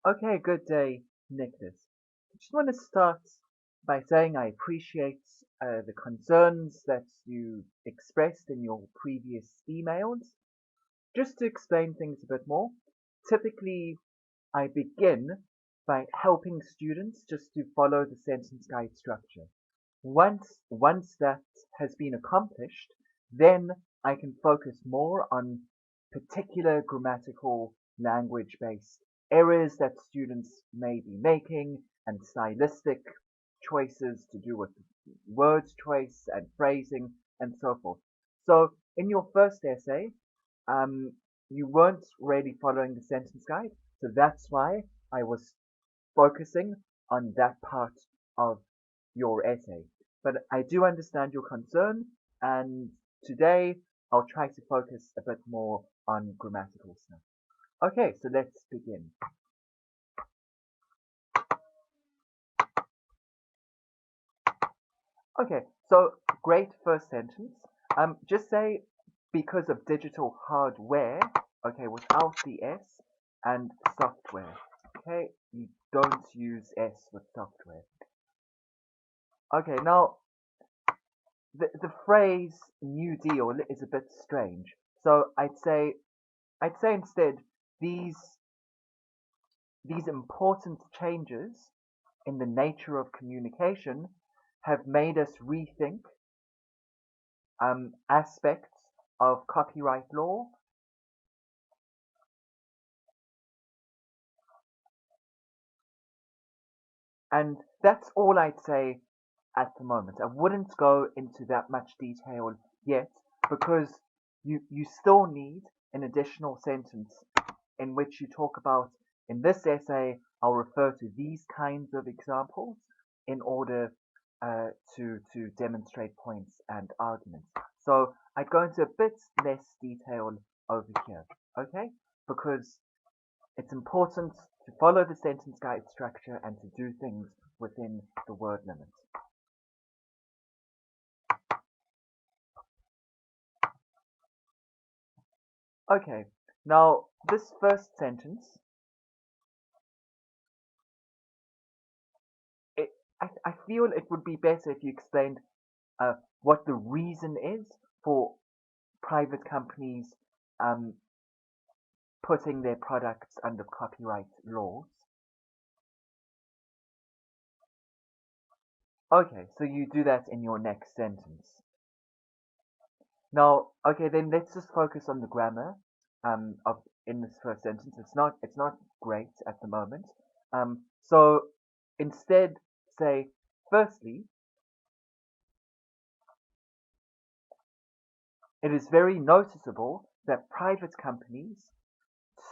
Okay, good day, Nicholas. I just want to start by saying I appreciate the concerns that you expressed in your previous emails. Just to explain things a bit more, typically I begin by helping students just to follow the sentence guide structure. Once that has been accomplished, then I can focus more on particular grammatical language-based errors that students may be making and stylistic choices to do with word choice and phrasing and so forth. So in your first essay, um, you weren't really following the sentence guide, so that's why I was focusing on that part of your essay. But I do understand your concern, and today I'll try to focus a bit more on grammatical stuff. Okay, so let's begin. Okay, so great first sentence. Just say because of digital hardware, okay, without the S, and software. Okay, you don't use S with software. Okay, now the phrase New Deal is a bit strange. So I'd say instead these these important changes in the nature of communication have made us rethink aspects of copyright law, and that's all I'd say at the moment. I wouldn't go into that much detail yet because you still need an additional sentence in which you talk about, in this essay, I'll refer to these kinds of examples in order to demonstrate points and arguments. So I'd go into a bit less detail over here, okay? Because it's important to follow the sentence guide structure and to do things within the word limit. Okay, now this first sentence, it, I feel it would be better if you explained what the reason is for private companies um, putting their products under copyright laws. Okay, so you do that in your next sentence. Now, okay, then let's just focus on the grammar of in this first sentence. It's not great at the moment. So instead, say firstly, it is very noticeable that private companies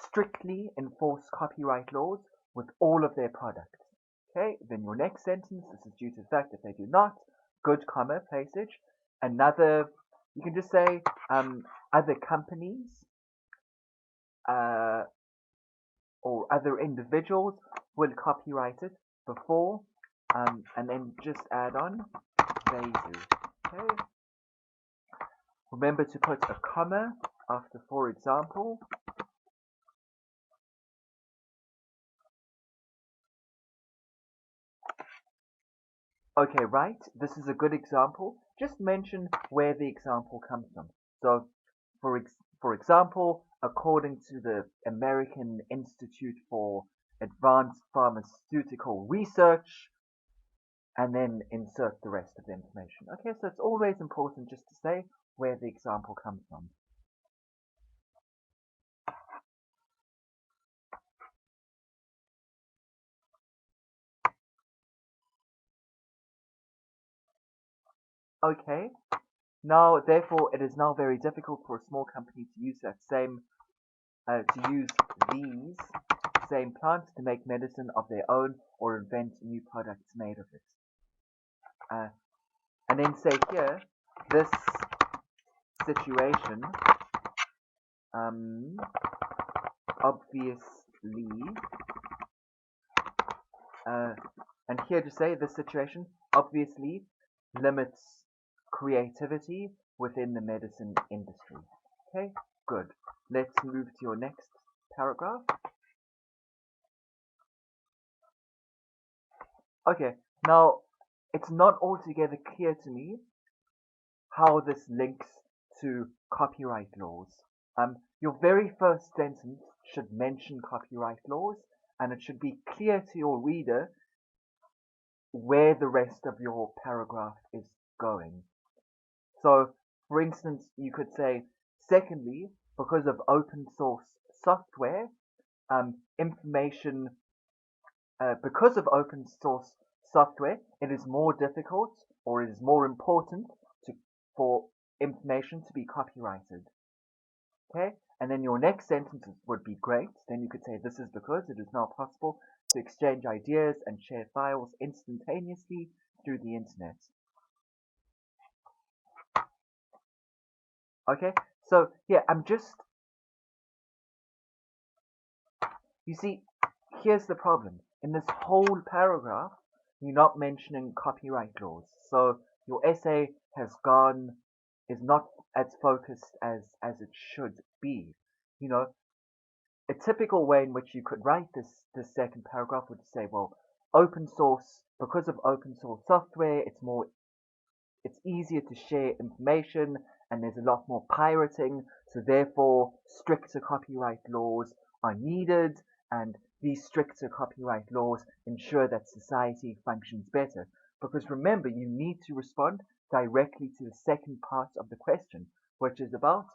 strictly enforce copyright laws with all of their products. Okay, then your next sentence, this is due to the fact that they do not, good comma, placage. Another, you can just say other companies uh, or other individuals will copyright it before, and then just add on, they do. Okay, remember to put a comma after, for example. Okay, right. This is a good example. Just mention where the example comes from. So, for example, according to the American Institute for Advanced Pharmaceutical Research, and then insert the rest of the information. Okay, so it's always important just to say where the example comes from. Okay, now therefore it is now very difficult for a small company to use these same plants to make medicine of their own or invent new products made of it. Uh, and then say here, this situation um, obviously, uh, and here to say this situation obviously limits creativity within the medicine industry. Okay, good. Let's move to your next paragraph. Okay, now it's not altogether clear to me how this links to copyright laws. Your very first sentence should mention copyright laws, and it should be clear to your reader where the rest of your paragraph is going. So, for instance, you could say, secondly, because of open source software, information, because of open source software, it is more difficult or it is more important for information to be copyrighted. Okay? And then your next sentence would be great. Then you could say, this is because it is now possible to exchange ideas and share files instantaneously through the internet. Okay? So, yeah, you see, here's the problem. In this whole paragraph, you're not mentioning copyright laws. So your essay is not as focused as it should be. You know, a typical way in which you could write this second paragraph would say, well, open source, because of open source software, it's easier to share information and there's a lot more pirating, so therefore stricter copyright laws are needed, and these stricter copyright laws ensure that society functions better. Because remember, you need to respond directly to the second part of the question, which is about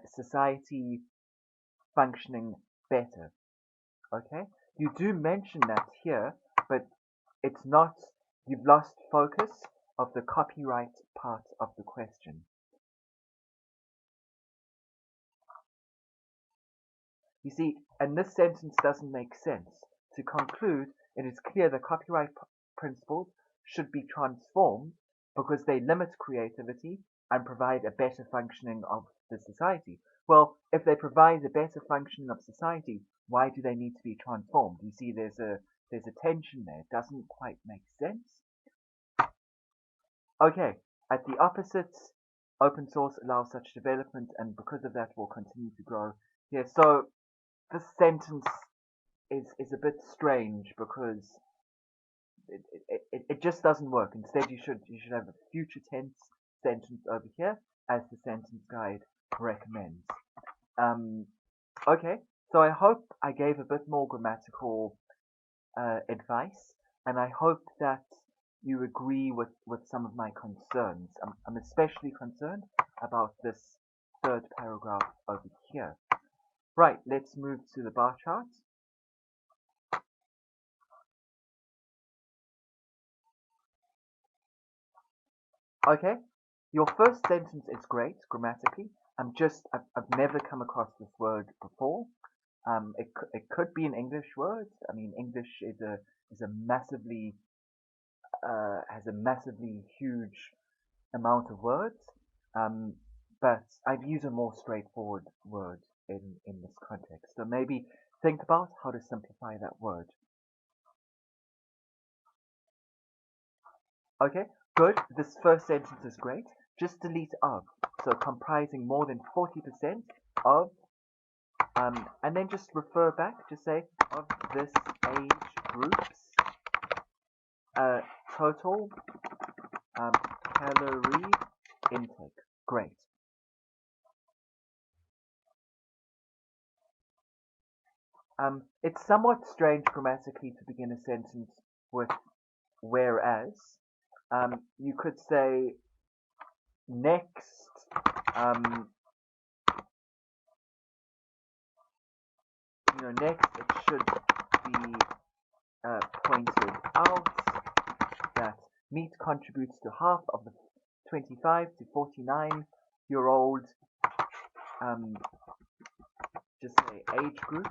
society functioning better. Okay? You do mention that here, but it's not, you've lost focus of the copyright part of the question. You see, and this sentence doesn't make sense. To conclude, it is clear that copyright principles should be transformed because they limit creativity and provide a better functioning of the society. Well, if they provide a better functioning of society, why do they need to be transformed? You see, there's a tension there. It doesn't quite make sense. Okay, at the opposite, open source allows such development and because of that will continue to grow. Yeah, so this sentence is a bit strange because it just doesn't work. Instead, you should have a future tense sentence over here as the sentence guide recommends. Um, okay, so I hope I gave a bit more grammatical advice, and I hope that you agree with some of my concerns. I'm especially concerned about this third paragraph over here. Right, let's move to the bar chart. Okay, your first sentence is great grammatically. I've never come across this word before. It could be an English word. I mean, English is a massively has a massively huge amount of words. Um, but I'd use a more straightforward word in this context. So maybe think about how to simplify that word. Okay, good. This first sentence is great. Just delete of. So comprising more than 40% of, and then just refer back. Just say of this age group's total calorie intake. Great. It's somewhat strange grammatically to begin a sentence with whereas. You could say next. Next it should be pointed out that meat contributes to half of the 25 to 49-year-old, just say age groups.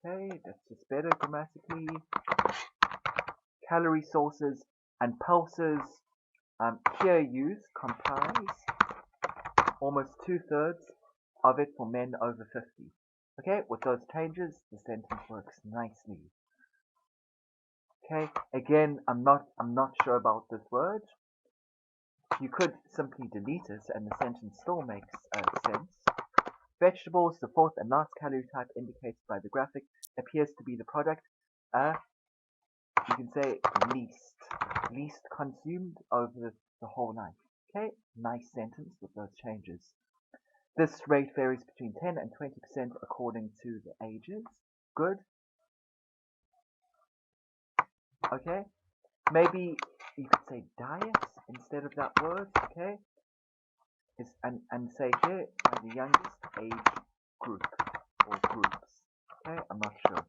Okay, that's just better grammatically. Calorie sources and pulses here used comprise almost 2/3 of it for men over 50. Okay, with those changes, the sentence works nicely. Okay, again, I'm not sure about this word. You could simply delete it and the sentence still makes sense. Vegetables, the fourth and last calorie type indicated by the graphic, appears to be the product You can say least consumed over the whole night. Okay, nice sentence with those changes. This rate varies between 10 and 20% according to the ages. Good. Okay. Maybe you could say diet instead of that word. Okay. And say here by the youngest age group or groups. Okay. I'm not sure.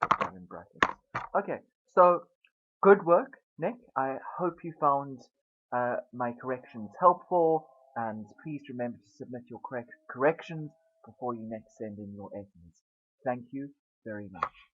Put that in brackets. Okay. So good work, Nick. I hope you found my corrections helpful, and please remember to submit your corrections before you next send in your essays. Thank you very much.